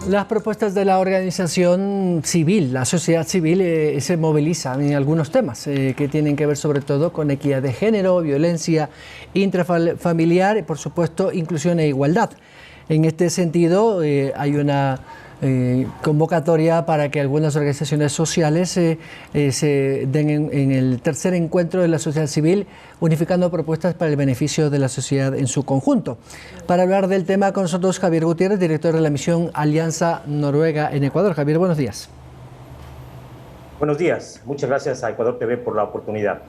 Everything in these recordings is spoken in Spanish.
Las propuestas de la organización civil, la sociedad civil, se movilizan en algunos temas que tienen que ver sobre todo con equidad de género, violencia intrafamiliar y, por supuesto, inclusión e igualdad. En este sentido, hay una convocatoria para que algunas organizaciones sociales se den en el tercer encuentro de la sociedad civil, unificando propuestas para el beneficio de la sociedad en su conjunto. Para hablar del tema con nosotros Javier Gutiérrez, director de la misión Alianza Noruega en Ecuador. Javier, buenos días. Buenos días. Muchas gracias a Ecuador TV por la oportunidad.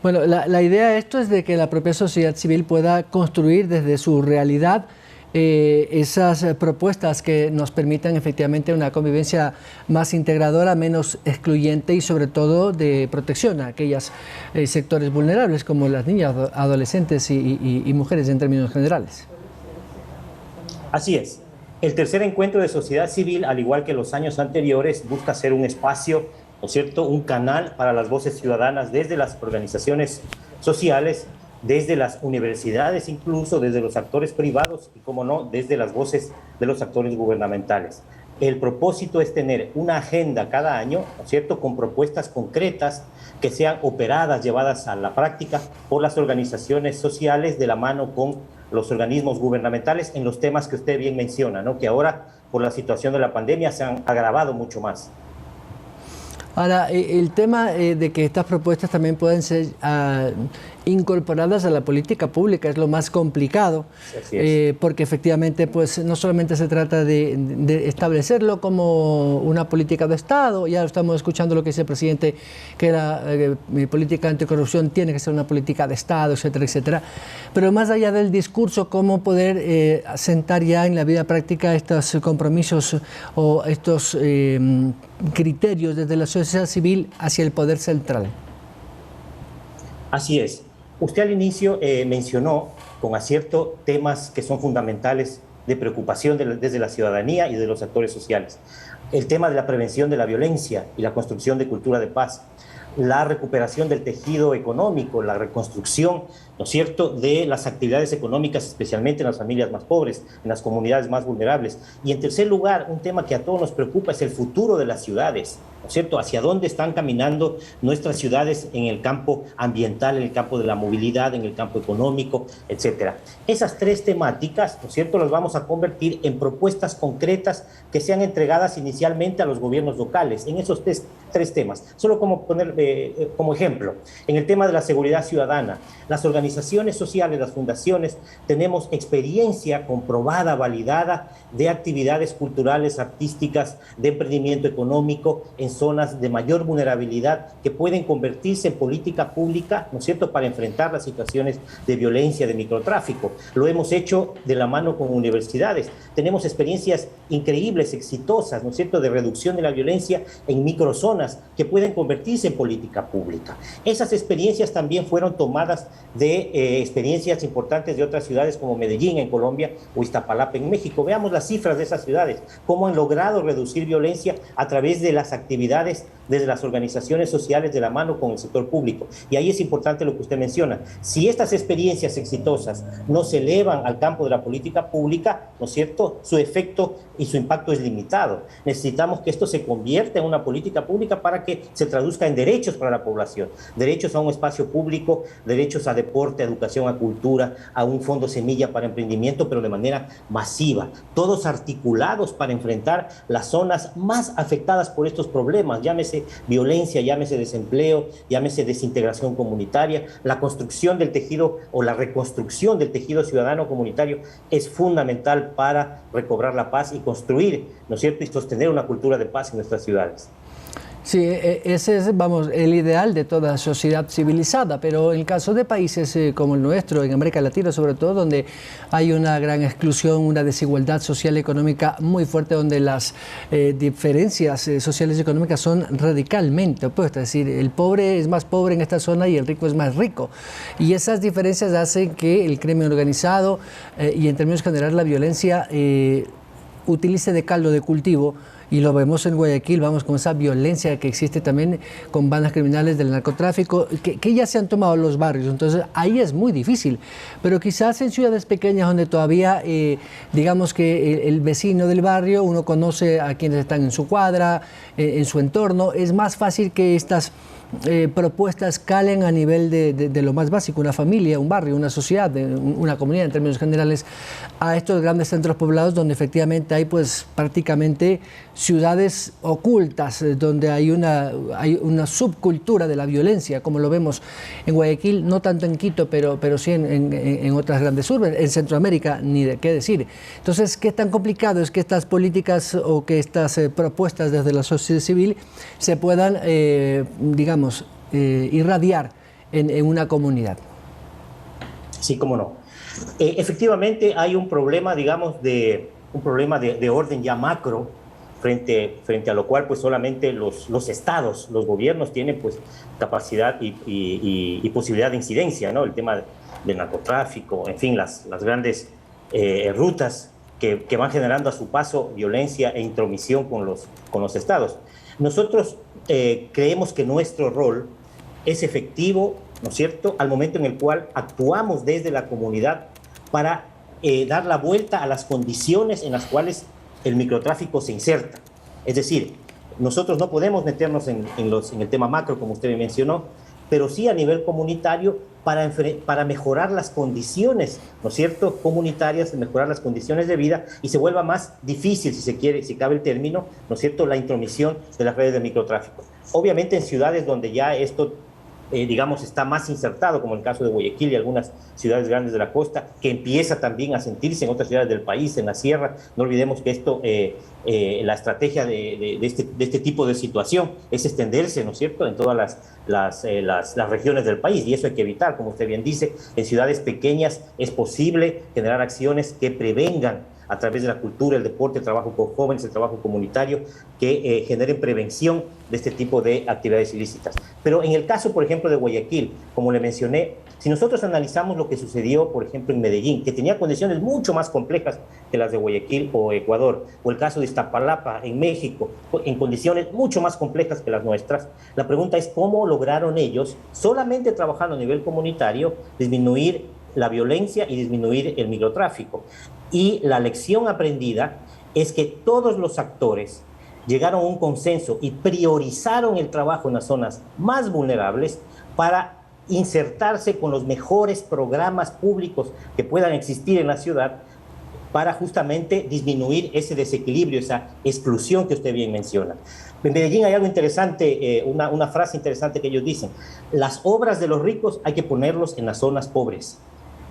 Bueno, la idea de esto es de que la propia sociedad civil pueda construir desde su realidad esas propuestas que nos permitan efectivamente una convivencia más integradora, menos excluyente y sobre todo de protección a aquellos sectores vulnerables como las niñas, adolescentes y mujeres en términos generales. Así es. El tercer encuentro de sociedad civil, al igual que los años anteriores, busca ser un espacio, ¿no es cierto?, un canal para las voces ciudadanas desde las organizaciones sociales, desde las universidades, incluso desde los actores privados y, como no, desde las voces de los actores gubernamentales. El propósito es tener una agenda cada año, ¿no es cierto?, con propuestas concretas que sean operadas, llevadas a la práctica por las organizaciones sociales de la mano con los organismos gubernamentales en los temas que usted bien menciona, ¿no?, que ahora, por la situación de la pandemia, se han agravado mucho más. Ahora, el tema de que estas propuestas también pueden ser incorporadas a la política pública es lo más complicado, porque efectivamente pues, no solamente se trata de establecerlo como una política de Estado, ya estamos escuchando lo que dice el presidente, que la política anticorrupción tiene que ser una política de Estado, etcétera, etcétera, pero más allá del discurso, cómo poder asentar ya en la vida práctica estos compromisos o estos criterios desde la sociedad civil hacia el poder central. Así es. Usted al inicio mencionó con acierto temas que son fundamentales de preocupación desde la ciudadanía y de los actores sociales. El tema de la prevención de la violencia y la construcción de cultura de paz, la recuperación del tejido económico, la reconstrucción, ¿no es cierto?, de las actividades económicas, especialmente en las familias más pobres, en las comunidades más vulnerables. Y en tercer lugar, un tema que a todos nos preocupa es el futuro de las ciudades, ¿no es cierto?, hacia dónde están caminando nuestras ciudades en el campo ambiental, en el campo de la movilidad, en el campo económico, etcétera. Esas tres temáticas, ¿no es cierto?, las vamos a convertir en propuestas concretas que sean entregadas inicialmente a los gobiernos locales, en esos tres temas. Solo como poner como ejemplo, en el tema de la seguridad ciudadana, las organizaciones sociales, las fundaciones, tenemos experiencia comprobada, validada de actividades culturales, artísticas, de emprendimiento económico en zonas de mayor vulnerabilidad que pueden convertirse en política pública, ¿no es cierto?, para enfrentar las situaciones de violencia, de microtráfico. Lo hemos hecho de la mano con universidades. Tenemos experiencias increíbles, exitosas, ¿no es cierto?, de reducción de la violencia en microzonas que pueden convertirse en política pública. Esas experiencias también fueron tomadas de experiencias importantes de otras ciudades como Medellín en Colombia o Iztapalapa en México. Veamos las cifras de esas ciudades, cómo han logrado reducir violencia a través de las actividades desde las organizaciones sociales de la mano con el sector público. Y ahí es importante lo que usted menciona. Si estas experiencias exitosas no se elevan al campo de la política pública, ¿no es cierto?, su efecto y su impacto es limitado. Necesitamos que esto se convierta en una política pública para que se traduzca en derechos para la población, derechos a un espacio público, derechos a deporte, a educación, a cultura, a un fondo semilla para emprendimiento, pero de manera masiva, todos articulados para enfrentar las zonas más afectadas por estos problemas, llámese violencia, llámese desempleo, llámese desintegración comunitaria. La construcción del tejido o la reconstrucción del tejido ciudadano comunitario es fundamental para recobrar la paz y construir, ¿no es cierto?, y sostener una cultura de paz en nuestras ciudades. Sí, ese es, vamos, el ideal de toda sociedad civilizada, pero en el caso de países como el nuestro, en América Latina sobre todo, donde hay una gran exclusión, una desigualdad social y económica muy fuerte, donde las diferencias sociales y económicas son radicalmente opuestas, es decir, el pobre es más pobre en esta zona y el rico es más rico, y esas diferencias hacen que el crimen organizado y en términos generales la violencia utilice de caldo de cultivo y lo vemos en Guayaquil, vamos, con esa violencia que existe también con bandas criminales del narcotráfico, que ya se han tomado los barrios, entonces ahí es muy difícil, pero quizás en ciudades pequeñas donde todavía, digamos que el vecino del barrio, uno conoce a quienes están en su cuadra, en su entorno, es más fácil que estas propuestas calen a nivel de lo más básico, una familia, un barrio, una sociedad, una comunidad en términos generales, a estos grandes centros poblados donde efectivamente hay pues prácticamente ciudades ocultas, donde hay una subcultura de la violencia, como lo vemos en Guayaquil, no tanto en Quito, pero sí en otras grandes urbes, en Centroamérica, ni de qué decir. Entonces, ¿qué tan complicado es que estas políticas o que estas propuestas desde la sociedad civil se puedan, digamos, irradiar en una comunidad? Sí, cómo no. Efectivamente hay un problema, digamos, de orden ya macro, frente a lo cual pues solamente los estados, los gobiernos tienen pues capacidad y posibilidad de incidencia, ¿no? El tema del narcotráfico, en fin, las grandes rutas que van generando a su paso violencia e intromisión con los estados. Nosotros creemos que nuestro rol es efectivo, ¿no es cierto?, al momento en el cual actuamos desde la comunidad para dar la vuelta a las condiciones en las cuales el microtráfico se inserta. Es decir, nosotros no podemos meternos en el tema macro, como usted mencionó, pero sí a nivel comunitario para mejorar las condiciones, ¿no es cierto?, comunitarias, mejorar las condiciones de vida y se vuelva más difícil, si se quiere, si cabe el término, ¿no es cierto?, la intromisión de las redes de microtráfico. Obviamente en ciudades donde ya esto digamos, está más insertado, como el caso de Guayaquil y algunas ciudades grandes de la costa, que empieza también a sentirse en otras ciudades del país, en la sierra. No olvidemos que esto, la estrategia de este tipo de situación es extenderse, ¿no es cierto?, en todas las regiones del país, y eso hay que evitar, como usted bien dice. En ciudades pequeñas es posible generar acciones que prevengan a través de la cultura, el deporte, el trabajo con jóvenes, el trabajo comunitario, que generen prevención de este tipo de actividades ilícitas. Pero en el caso, por ejemplo, de Guayaquil, como le mencioné, si nosotros analizamos lo que sucedió, por ejemplo, en Medellín, que tenía condiciones mucho más complejas que las de Guayaquil o Ecuador, o el caso de Iztapalapa en México, en condiciones mucho más complejas que las nuestras, la pregunta es cómo lograron ellos, solamente trabajando a nivel comunitario, disminuir la violencia y disminuir el microtráfico. Y la lección aprendida es que todos los actores llegaron a un consenso y priorizaron el trabajo en las zonas más vulnerables para insertarse con los mejores programas públicos que puedan existir en la ciudad para justamente disminuir ese desequilibrio, esa exclusión que usted bien menciona. En Medellín hay algo interesante, una frase interesante que ellos dicen: las obras de los ricos hay que ponerlos en las zonas pobres.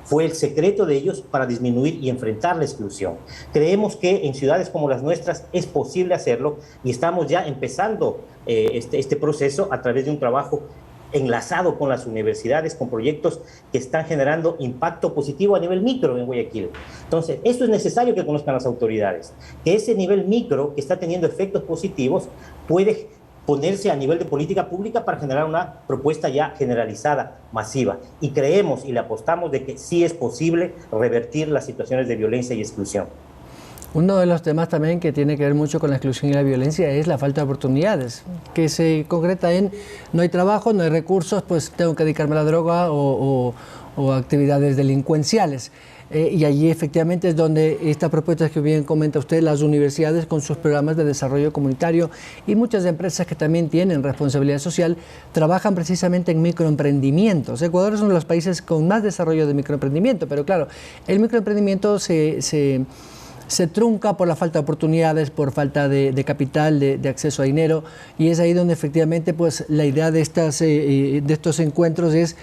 Fue el secreto de ellos para disminuir y enfrentar la exclusión. Creemos que en ciudades como las nuestras es posible hacerlo y estamos ya empezando este proceso a través de un trabajo enlazado con las universidades, con proyectos que están generando impacto positivo a nivel micro en Guayaquil. Entonces, esto es necesario que conozcan las autoridades, que ese nivel micro que está teniendo efectos positivos puede ponerse a nivel de política pública para generar una propuesta ya generalizada, masiva. Y creemos y le apostamos de que sí es posible revertir las situaciones de violencia y exclusión. Uno de los temas también que tiene que ver mucho con la exclusión y la violencia es la falta de oportunidades, que se concreta en no hay trabajo, no hay recursos, pues tengo que dedicarme a la droga o actividades delincuenciales. Y allí efectivamente es donde esta propuesta que bien comenta usted, las universidades con sus programas de desarrollo comunitario y muchas empresas que también tienen responsabilidad social, trabajan precisamente en microemprendimientos. Ecuador es uno de los países con más desarrollo de microemprendimiento, pero claro, el microemprendimiento se trunca por la falta de oportunidades, por falta de capital, de acceso a dinero, y es ahí donde efectivamente pues, la idea de estos encuentros es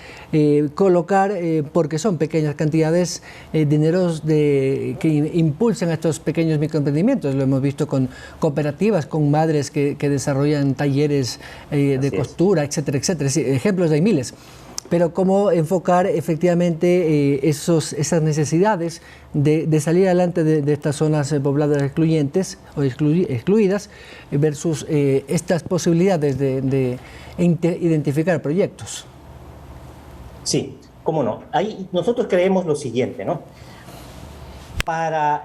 colocar, porque son pequeñas cantidades, dineros que impulsan a estos pequeños microemprendimientos. Lo hemos visto con cooperativas, con madres que desarrollan talleres de costura, etcétera, etcétera. Sí, ejemplos hay miles. Pero cómo enfocar efectivamente esas necesidades de salir adelante de estas zonas pobladas excluyentes o excluidas versus estas posibilidades de identificar proyectos. Sí, cómo no. Ahí nosotros creemos lo siguiente, ¿no? Para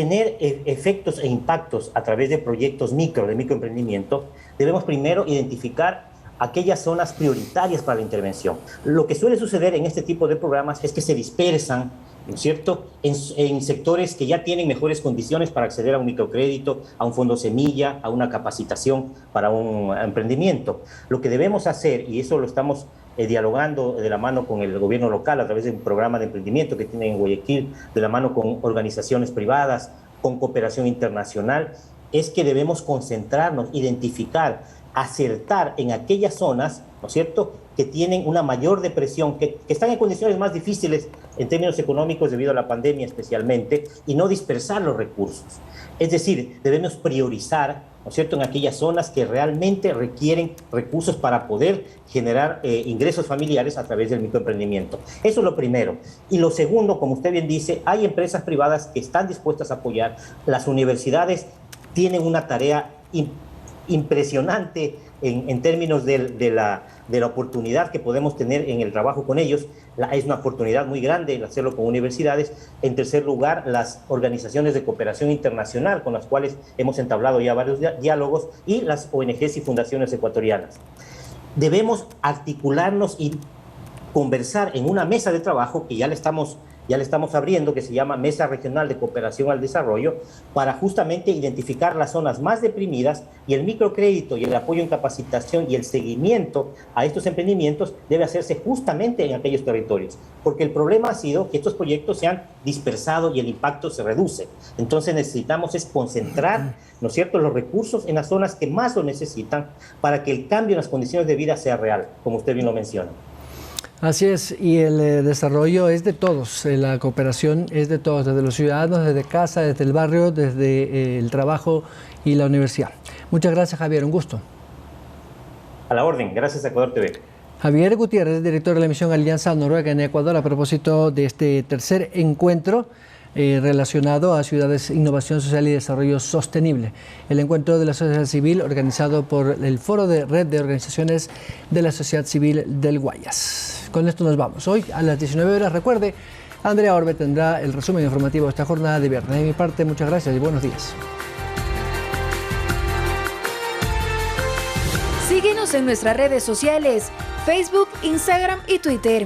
tener efectos e impactos a través de proyectos de microemprendimiento, debemos primero identificar aquellas zonas prioritarias para la intervención. Lo que suele suceder en este tipo de programas es que se dispersan, ¿no es cierto?, en sectores que ya tienen mejores condiciones para acceder a un microcrédito, a un fondo semilla, a una capacitación para un emprendimiento. Lo que debemos hacer, y eso lo estamos dialogando de la mano con el gobierno local a través de un programa de emprendimiento que tienen en Guayaquil, de la mano con organizaciones privadas, con cooperación internacional, es que debemos concentrarnos, identificar, acertar en aquellas zonas, ¿no es cierto?, que tienen una mayor depresión, que están en condiciones más difíciles en términos económicos debido a la pandemia especialmente, y no dispersar los recursos. Es decir, debemos priorizar, ¿no es cierto?, en aquellas zonas que realmente requieren recursos para poder generar ingresos familiares a través del microemprendimiento. Eso es lo primero. Y lo segundo, como usted bien dice, hay empresas privadas que están dispuestas a apoyar. Las universidades tienen una tarea impresionante en términos de la oportunidad que podemos tener en el trabajo con ellos. Es una oportunidad muy grande el hacerlo con universidades. En tercer lugar, las organizaciones de cooperación internacional con las cuales hemos entablado ya varios diálogos, y las ONGs y fundaciones ecuatorianas. Debemos articularnos y conversar en una mesa de trabajo que ya le estamos abriendo, que se llama Mesa Regional de Cooperación al Desarrollo, para justamente identificar las zonas más deprimidas, y el microcrédito y el apoyo en capacitación y el seguimiento a estos emprendimientos debe hacerse justamente en aquellos territorios, porque el problema ha sido que estos proyectos se han dispersado y el impacto se reduce. Entonces necesitamos concentrar, ¿no es cierto?, los recursos en las zonas que más lo necesitan para que el cambio en las condiciones de vida sea real, como usted bien lo menciona. Así es, y el desarrollo es de todos, la cooperación es de todos, desde los ciudadanos, desde casa, desde el barrio, desde el trabajo y la universidad. Muchas gracias, Javier, un gusto. A la orden, gracias a Ecuador TV. Javier Gutiérrez, director de la misión Alianza Noruega en Ecuador, a propósito de este tercer encuentro relacionado a ciudades, innovación social y desarrollo sostenible. El encuentro de la sociedad civil organizado por el Foro de Red de Organizaciones de la Sociedad Civil del Guayas. Con esto nos vamos. Hoy a las 19 horas, recuerde, Andrea Orbe tendrá el resumen informativo de esta jornada de viernes. De mi parte, muchas gracias y buenos días. Síguenos en nuestras redes sociales, Facebook, Instagram y Twitter.